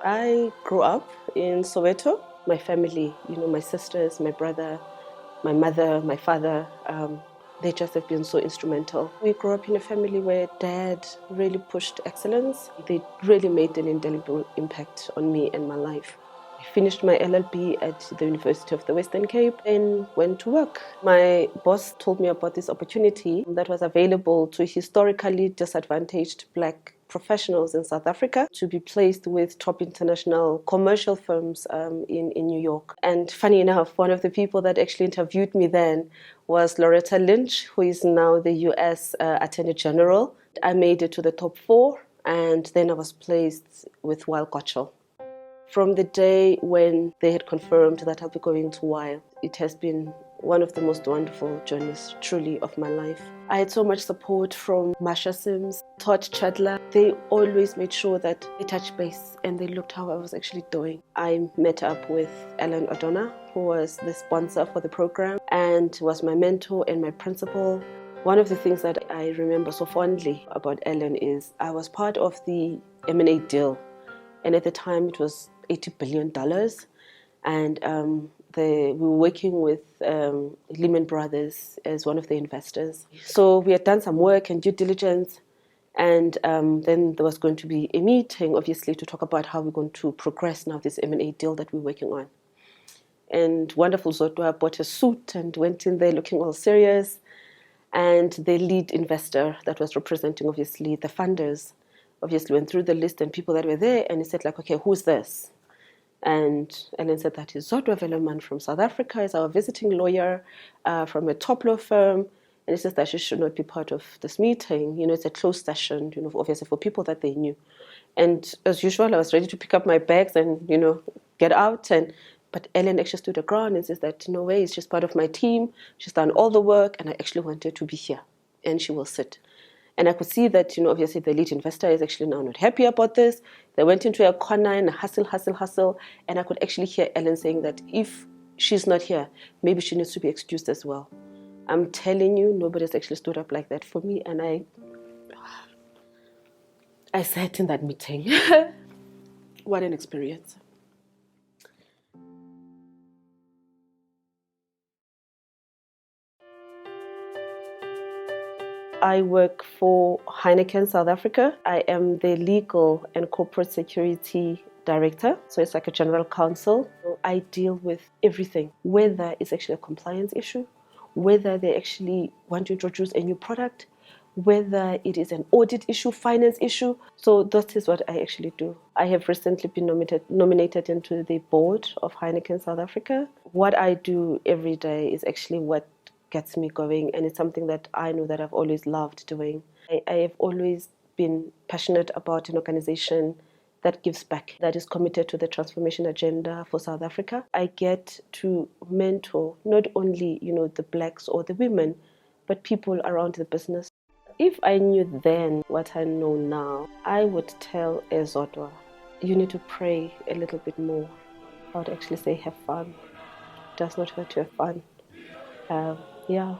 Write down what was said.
I grew up in Soweto. My family, my sisters, my brother, my mother, my father, they just have been so instrumental. We grew up in a family where dad really pushed excellence. They really made an indelible impact on me and my life. I finished my LLB at the University of the Western Cape and went to work. My boss told me about this opportunity that was available to historically disadvantaged Black professionals in South Africa to be placed with top international commercial firms in New York. And funny enough, one of the people that actually interviewed me then was Loretta Lynch, who is now the US Attorney General. I made it to the top 4, and then I was placed with Weil. From the day when they had confirmed that I'll be going to Weil, it has been one of the most wonderful journeys, truly, of my life. I had so much support from Masha Sims, Todd Chadler. They always made sure that they touched base and they looked how I was actually doing. I met up with Ellen O'Donnell, who was the sponsor for the program and was my mentor and my principal. One of the things that I remember so fondly about Ellen is I was part of the M&A deal. And at the time, it was $80 billion. And we were working with Lehman Brothers as one of the investors. So we had done some work and due diligence. And then there was going to be a meeting, obviously, to talk about how we're going to progress now this M&A deal that we're working on. And wonderful Zodwa bought a suit and went in there looking all serious. And the lead investor that was representing, obviously, the funders, obviously went through the list and people that were there, and he said, like, okay, who's this? And Ellen said, that is Zodwa Velleman from South Africa, is our visiting lawyer from a top law firm. And he says that she should not be part of this meeting. It's a closed session, obviously for people that they knew. And as usual, I was ready to pick up my bags and, get out. But Ellen actually stood her ground and says that, no way, it's just part of my team. She's done all the work, and I actually wanted to be here, and she will sit. And I could see that, obviously the lead investor is actually now not happy about this. They went into a corner and hustle. And I could actually hear Ellen saying that if she's not here, maybe she needs to be excused as well. I'm telling you, nobody's actually stood up like that for me. And I sat in that meeting. What an experience. I work for Heineken, South Africa. I am the legal and corporate security director. So it's like a general counsel. I deal with everything, whether it's actually a compliance issue, whether they actually want to introduce a new product, whether it is an audit issue, finance issue. So that is what I actually do. I have recently been nominated into the board of Heineken South Africa. What I do every day is actually what gets me going, and it's something that I know that I've always loved doing. I have always been passionate about an organization that gives back, that is committed to the transformation agenda for South Africa. I get to mentor not only, the blacks or the women, but people around the business. If I knew then what I know now, I would tell Zodwa, you need to pray a little bit more. I would actually say have fun. It does not hurt to have fun. Yeah.